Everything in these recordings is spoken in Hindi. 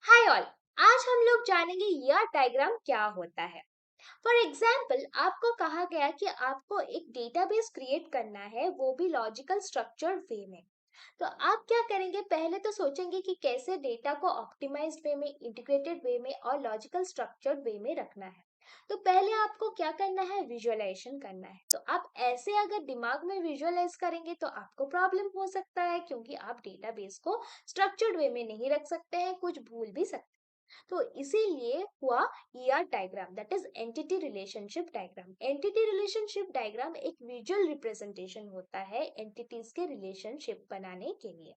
Hi all. आज हम लोग जानेंगे ईआर डायग्राम क्या होता है। फॉर एग्जाम्पल आपको कहा गया कि आपको एक डेटाबेस क्रिएट करना है, वो भी लॉजिकल स्ट्रक्चर्ड वे में। तो आप क्या करेंगे, पहले तो सोचेंगे कि कैसे डेटा को ऑप्टिमाइज्ड वे में, इंटीग्रेटेड वे में और लॉजिकल स्ट्रक्चर्ड वे में रखना है। तो पहले आपको क्या करना है, विजुअलाइजेशन करना है। तो आप ऐसे अगर दिमाग में विजुअलाइज करेंगे तो आपको प्रॉब्लम हो सकता है, क्योंकि आप डेटाबेस को स्ट्रक्चर्ड वे में नहीं रख सकते हैं, कुछ भूल भी सकते हैं। तो इसीलिए हुआ ER diagram, that is entity relationship diagram. Entity relationship diagram एक विजुअल रिप्रेजेंटेशन होता है एंटिटीज के रिलेशनशिप बनाने के लिए।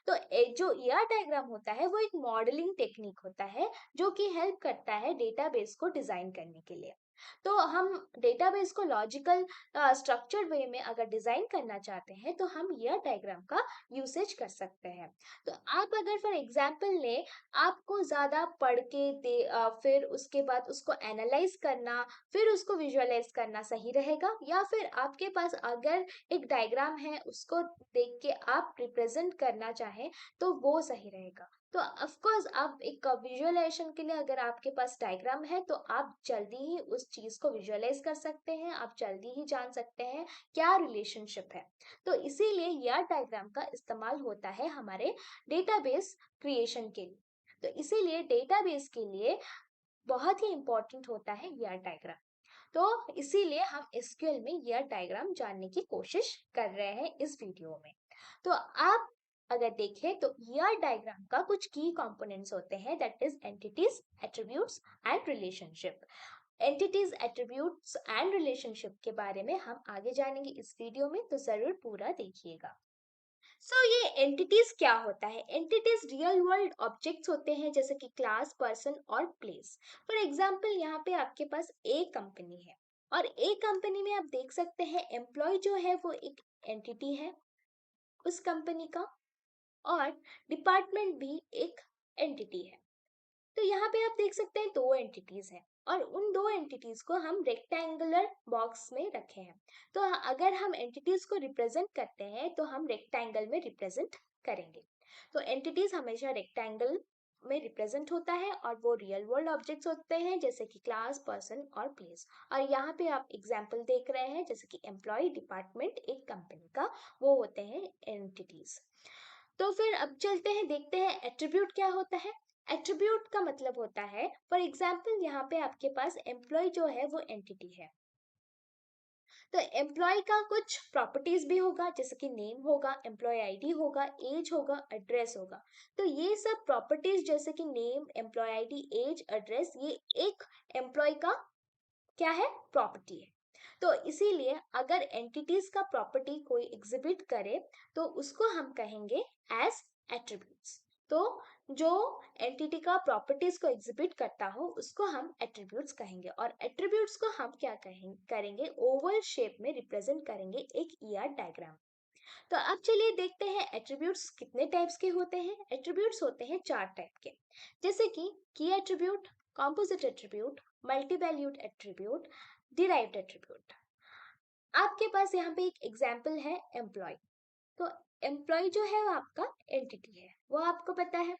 तो जो ईआर डायग्राम होता है वो एक मॉडलिंग टेक्निक होता है, जो कि हेल्प करता है डेटाबेस को डिजाइन करने के लिए। तो हम डेटाबेस को लॉजिकल स्ट्रक्चर्ड वे में अगर डिजाइन करना चाहते हैं तो हम ईआर डायग्राम का यूसेज कर सकते हैं। तो आप अगर फॉर एग्जांपल ले, आपको ज़्यादा पढ़ के फिर उसके बाद उसको एनालाइज करना, फिर उसको विजुअलाइज करना सही रहेगा, या फिर आपके पास अगर एक डायग्राम है उसको देख के आप रिप्रेजेंट करना चाहें तो वो सही रहेगा। तो ऑफ कोर्स आप एक विजुअलाइजेशन के लिए अगर आपके पास डायग्राम है तो आप जल्दी ही उस चीज़ को विजुअलाइज कर सकते हैं, आप जल्दी ही जान सकते हैं क्या रिलेशनशिप है। तो इसीलिए यह डायग्राम का इस्तेमाल होता है हमारे डेटाबेस क्रिएशन के लिए। तो इसीलिए डेटाबेस के लिए बहुत ही इंपॉर्टेंट होता है ईआर डायग्राम। तो इसीलिए हम एसक्यूएल में ईआर डायग्राम जानने की कोशिश कर रहे हैं इस वीडियो में। तो आप अगर देखें तो ईआर डायग्राम का कुछ की कंपोनेंट्स होते हैं, that is entities, attributes and relationship. Entities, attributes and relationship के बारे में हम आगे जानेंगे इस वीडियो में, तो जरूर पूरा देखिएगा। ये एंटिटीज क्या होता है? एंटिटीज रियल वर्ल्ड ऑब्जेक्ट्स होते हैं, जैसे कि क्लास, पर्सन और प्लेस। फॉर एग्जांपल यहाँ पे आपके पास एक कंपनी है, और एक कंपनी में आप देख सकते हैं एम्प्लॉय जो है वो एक एंटिटी है उस कंपनी का, और डिपार्टमेंट भी एक एंटिटी है। तो यहाँ पे आप देख सकते हैं दो एंटिटीज हैं, और उन दो एंटिटीज को हम रेक्टेंगुलर बॉक्स में रखे हैं। तो अगर हम एंटिटीज को रिप्रेजेंट करते हैं तो हम रेक्टेंगल में रिप्रेजेंट करेंगे। तो एंटिटीज हमेशा रेक्टेंगल में रिप्रेजेंट होता है, और वो रियल वर्ल्ड ऑब्जेक्ट्स होते हैं, जैसे कि क्लास, पर्सन और प्लेस। और यहाँ पे आप एग्जाम्पल देख रहे हैं, जैसे कि एम्प्लॉय, डिपार्टमेंट, एक कंपनी का, वो होते हैं एंटिटीज। तो फिर अब चलते हैं, देखते हैं एट्रीब्यूट क्या होता है। एट्रीब्यूट का मतलब होता है, फॉर एग्जाम्पल यहाँ पे आपके पास एम्प्लॉय जो है वो एंटिटी है। तो एम्प्लॉय का कुछ प्रॉपर्टीज भी होगा, जैसे कि नेम होगा, एम्प्लॉय आईडी होगा, एज होगा, एड्रेस होगा। तो ये सब प्रॉपर्टीज, जैसे कि name, employee ID, age, address, ये एक एम्प्लॉय का क्या है, प्रॉपर्टी है। तो इसीलिए अगर एंटिटीज का प्रॉपर्टी कोई एग्जिबिट करे तो उसको हम कहेंगे एज एट्रीब्यूट्स। तो जो एंटिटी का प्रॉपर्टीज को एग्जिबिट करता हो उसको हम एट्रीब्यूट्स कहेंगे, और एट्रीब्यूट्स को हम क्या करेंगे, ओवल शेप में रिप्रेजेंट करेंगे एक ईआर डायग्राम। तो अब चलिए देखते हैं एट्रीब्यूट्स कितने टाइप्स के होते हैं। एट्रीब्यूट्स होते हैं चार टाइप के, जैसे कि की attribute, composite attribute, multi valued attribute, derived attribute. आपके पास यहाँ पे एक एग्जाम्पल है एम्प्लॉय। तो एम्प्लॉय जो है वो आपका एंटिटी है, वो आपको पता है।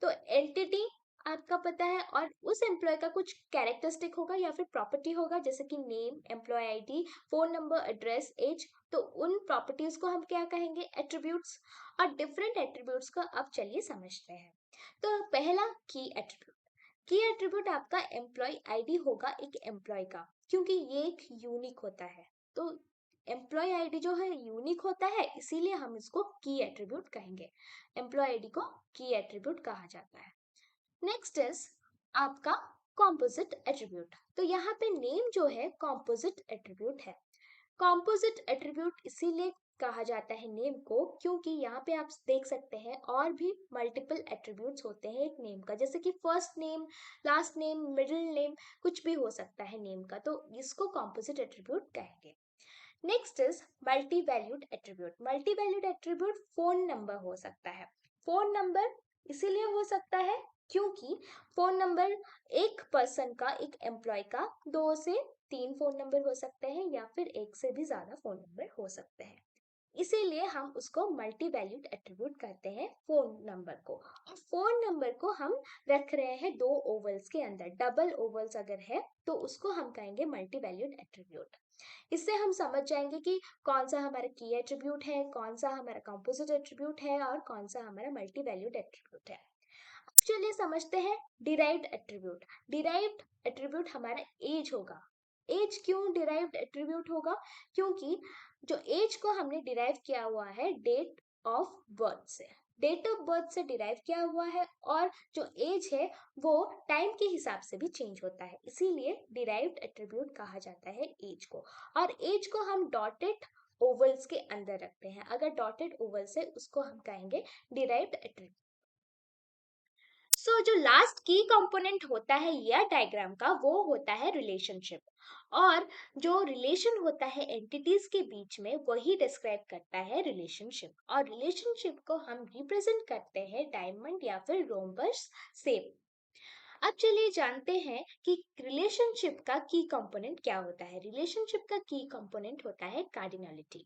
तो एंटिटी आपका पता है, और उस एम्प्लॉय का कुछ कैरेक्टरिस्टिक होगा या फिर प्रॉपर्टी होगा, जैसे कि name, employee ID, phone number, address, age. तो उन प्रॉपर्टीज को हम क्या कहेंगे, एट्रीब्यूट्स। और डिफरेंट एट्रीब्यूट्स को अब चलिए समझते हैं। तो पहला की एट्रीब्यूट। की एट्रीब्यूट आपका एम्प्लॉय आईडी होगा एक एम्प्लॉय का, क्योंकि ये एक यूनिक होता है। तो एम्प्लॉय आईडी जो है यूनिक होता है, इसीलिए हम इसको की एट्रीब्यूट कहेंगे। एम्प्लॉय आईडी को की एट्रीब्यूट कहा जाता है। नेक्स्ट इज आपका कॉम्पोजिट एट्रीब्यूट। तो यहाँ पे नेम जो है कॉम्पोजिट एट्रीब्यूट है। कॉम्पोजिट एट्रीब्यूट इसीलिए कहा जाता है नेम को, क्योंकि यहाँ पे आप देख सकते हैं और भी मल्टीपल एट्रीब्यूट्स होते हैं एक नेम का, जैसे कि first name, last name, middle name, कुछ भी हो सकता है नेम का। तो इसको कॉम्पोजिट एट्रीब्यूट कहेंगे। Next is multi valued attribute. Multi valued attribute phone number हो सकता है। फोन नंबर इसीलिए हो सकता है क्योंकि फोन नंबर एक पर्सन का, एक एम्प्लॉय का 2 से 3 फोन नंबर हो सकते हैं, या फिर एक से भी ज्यादा फोन नंबर हो सकते हैं। इसीलिए हम उसको मल्टी वैल्यूड एट्रीब्यूट करते हैं फोन नंबर को। और फोन नंबर को हम रख रहे हैं दो ओवल्स के अंदर, डबल ओवल्स अगर है तो उसको हम कहेंगे मल्टी वैल्यूड एट्रीब्यूट। इससे हम समझ जाएंगे कि कौन सा हमारा की एट्रीब्यूट है, कौन सा हमारा कंपोजिट एट्रीब्यूट है और कौन सा हमारा मल्टी वैल्यूड एट्रीब्यूट है। चलिए समझते हैं डिराइव्ड एट्रीब्यूट। डिराइव्ड एट्रीब्यूट हमारा एज होगा। एज क्यों डिराइव्ड एट्रीब्यूट होगा? क्योंकि जो एज को हमने डिराइव किया हुआ है डेट ऑफ बर्थ से, डेट ऑफ बर्थ से डिराइव किया हुआ है, और जो एज है वो टाइम के हिसाब से भी चेंज होता है, इसीलिए डिराइव्ड एट्रीब्यूट कहा जाता है एज को। और एज को हम डॉटेड ओवल्स के अंदर रखते हैं, अगर डॉटेड ओवल्स है उसको हम कहेंगे डिराइव्ड एट्रीब्यूट। जो लास्ट की कंपोनेंट होता है यह डायग्राम का, वो होता है रिलेशनशिप। और जो रिलेशन होता है एंटिटीज के बीच में वही डिस्क्राइब करता है रिलेशनशिप, और रिलेशनशिप को हम रिप्रेजेंट करते हैं डायमंड या फिर रोम्बस से। अब चलिए जानते हैं कि रिलेशनशिप का की कंपोनेंट क्या होता है। रिलेशनशिप का की कंपोनेंट होता है कार्डिनलिटी।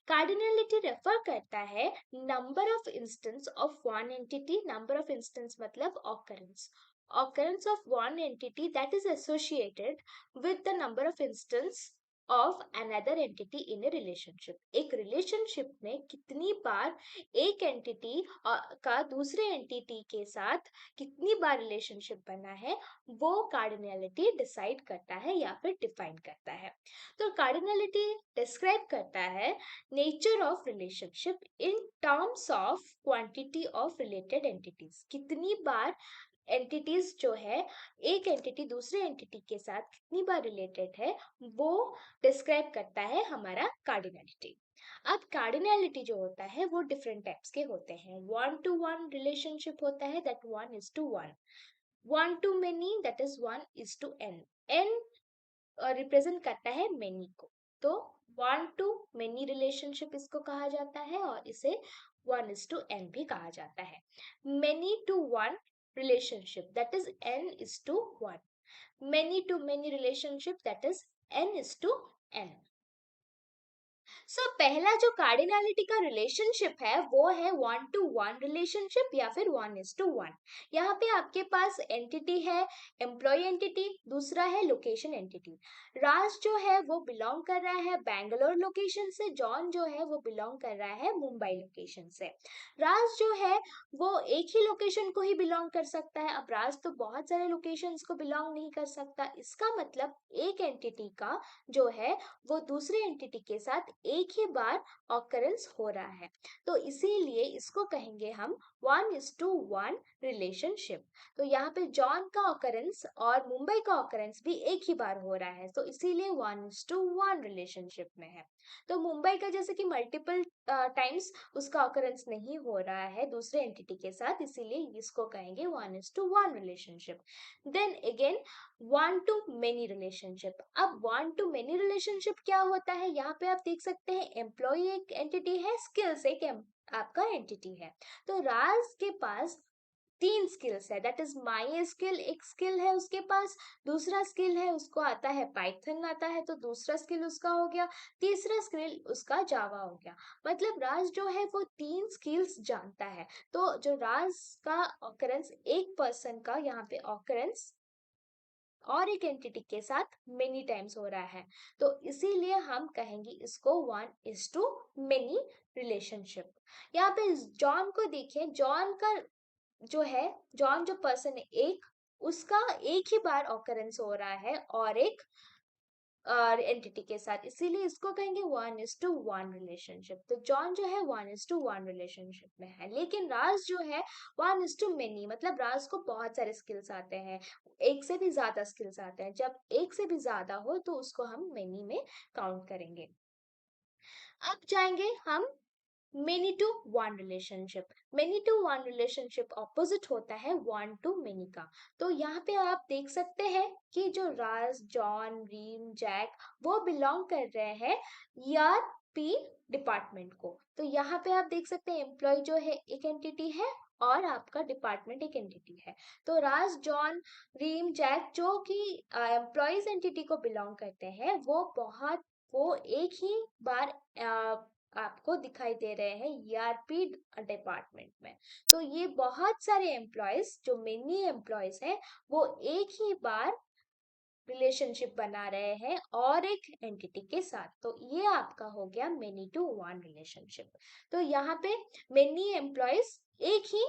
कार्डिनलिटी रेफर करता है number of instance of one entity, number of instance मतलब occurrence, occurrence of one entity that is associated with the number of instance of another entity in a relationship। एक रिलेशनशिप में कितनी बार एक एंटिटी का दूसरे एंटिटी के साथ कितनी बार रिलेशनशिप बना है, वो कार्डिनलिटी डिसाइड करता है या फिर डिफाइन करता है। तो कार्डिनलिटी डिस्क्राइब करता है nature of relationship in terms of quantity of related entities. कितनी बार एंटिटीज जो है, एक एंटिटी दूसरे एंटिटी के साथ कितनी बार रिलेटेड है, वो डिस्क्राइब करता है हमारा कार्डिनलिटी। अब कार्डिनलिटी जो होता है वो डिफरेंट टाइप्स के होते हैं। वन टू वन रिलेशनशिप होता है, that one is to one. One to many, that is one is to N. N represent करता है मेनी को, तो वन टू मेनी रिलेशनशिप इसको कहा जाता है, और इसे वन इज टू एन भी कहा जाता है। Many to one relationship, that is n is to 1। many to many relationship, that is n is to n। पहला जो कार्डिनलिटी का रिलेशनशिप है वो है वन टू वन रिलेशनशिप या फिर वन इज टू वन। यहाँ पे आपके पास एंटिटी है एम्प्लॉय एंटिटी, दूसरा है लोकेशन एंटिटी। राज जो है वो बिलोंग कर रहा है बैंगलोर लोकेशन से, जॉन जो है वो बिलोंग कर रहा है मुंबई लोकेशन से। राज जो है वो एक ही लोकेशन को ही बिलोंग कर सकता है, अब राज तो बहुत सारे लोकेशंस को बिलोंग नहीं कर सकता। इसका मतलब एक एंटिटी का जो है वो दूसरे एंटिटी के साथ एक ही बार ऑकरेंस हो रहा है, तो इसीलिए इसको कहेंगे हम one is to one relationship. तो यहाँ पे जॉन का ऑकरेंस और मुंबई का ऑकरेंस भी एक ही बार हो रहा है, तो इसीलिए one is to one relationship में है। तो मुंबई का जैसे कि मल्टीपल टाइम्स उसका ऑकरेंस नहीं हो रहा है दूसरे एंटिटी के साथ, इसीलिए इसको कहेंगे one is to one relationship. Then again one to many relationship. अब वन टू मेनी रिलेशनशिप क्या होता है, यहाँ पे आप देख सकते हैं एम्प्लॉय एक एंटिटी है, स्किल्स एक आपका एंटिटी है। तो राज के पास तीन स्किल्स है, दैट इज माई स्किल एक स्किल है उसके पास, दूसरा स्किल है उसको आता है पाइथन आता है, तो दूसरा स्किल उसका हो गया, तीसरा स्किल उसका जावा हो गया। मतलब राज जो है वो तीन स्किल्स जानता है। तो जो राज का ऑकरेंस एक पर्सन का यहाँ पे ऑकरेंस और एक एंटिटी के साथ मेनी टाइम्स हो रहा है, तो इसीलिए हम कहेंगे इसको one is to many relationship. यहाँ पे जॉन को देखिए, जॉन का जो है, जॉन जो पर्सन है एक, उसका एक ही बार ऑकरेंस हो रहा है और एक एंटिटी के साथ, इसीलिए इसको कहेंगे one is to one relationship. तो जॉन जो है one is to one relationship में है, लेकिन राज जो है वन इज टू मेनी, मतलब राज को बहुत सारे स्किल्स आते हैं, एक से भी ज्यादा स्किल्स आते हैं। जब एक से भी ज्यादा हो तो उसको हम मेनी में काउंट करेंगे। अब जाएंगे हम many to one relationship. Many to one relationship opposite होता है वन टू मेनी का। तो यहाँ पे आप देख सकते हैं कि जो राज, जॉन, रीम, जैक वो बिलोंग कर रहे हैं ERP डिपार्टमेंट को। तो यहाँ पे आप देख सकते हैं एम्प्लॉय जो है एक एंटिटी है और आपका डिपार्टमेंट एक एंटिटी है। तो राज, जॉन, रीम, जैक जो कि एम्प्लॉयज एंटिटी को बिलोंग करते हैं वो एक ही बार आपको दिखाई दे रहे हैं ईआरपी डिपार्टमेंट में। तो ये बहुत सारे एम्प्लॉयज, जो मेनी एम्प्लॉयज हैं, वो एक ही बार रिलेशनशिप बना रहे हैं और एक एंटिटी के साथ। तो ये आपका हो गया मेनी टू वन रिलेशनशिप। तो यहाँ पे मेनी एम्प्लॉयज एक ही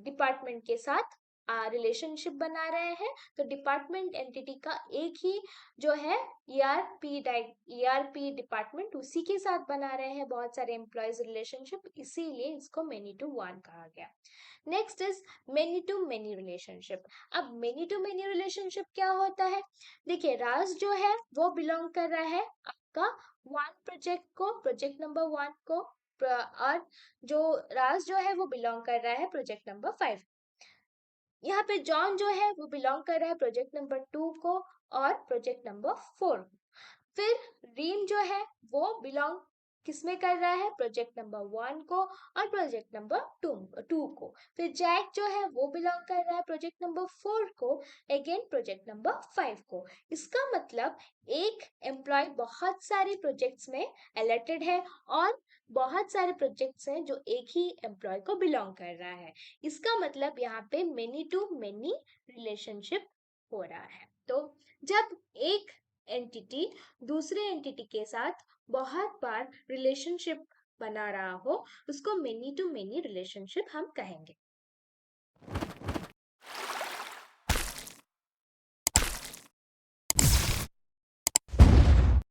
डिपार्टमेंट के साथ रिलेशनशिप बना रहे हैं। तो डिपार्टमेंट एंटिटी का एक ही जो है ईआरपी डिपार्टमेंट, उसी के साथ बना रहे हैं बहुत सारे एम्प्लॉयज रिलेशनशिप, इसीलिए इसको मेनी टू वन कहा गया। Next is many to many relationship. अब मेनी टू मेनी रिलेशनशिप क्या होता है? देखिए, राज जो है वो बिलोंग कर रहा है आपका वन प्रोजेक्ट को, प्रोजेक्ट नंबर वन को, और जो राज जो है वो बिलोंग कर रहा है प्रोजेक्ट नंबर 5। यहाँ पे जॉन जो है वो बिलोंग कर रहा है प्रोजेक्ट नंबर 2 को और प्रोजेक्ट नंबर 4। फिर रीम जो है वो बिलोंग किसमें कर रहा है? प्रोजेक्ट नंबर 1 को और प्रोजेक्ट नंबर 2 को। फिर जैक जो है वो बिलोंग कर रहा है प्रोजेक्ट नंबर 4 को, अगेन प्रोजेक्ट नंबर 5 को। इसका मतलब एक एम्प्लॉय बहुत सारे प्रोजेक्ट्स में अलर्टेड है और बहुत सारे प्रोजेक्ट्स हैं जो एक ही एम्प्लॉय को बिलोंग कर रहा है। इसका मतलब यहाँ पे मेनी टू मेनी रिलेशनशिप हो रहा है। तो जब एक एंटिटी दूसरे एंटिटी के साथ बहुत बार रिलेशनशिप बना रहा हो, उसको मेनी टू मेनी रिलेशनशिप हम कहेंगे।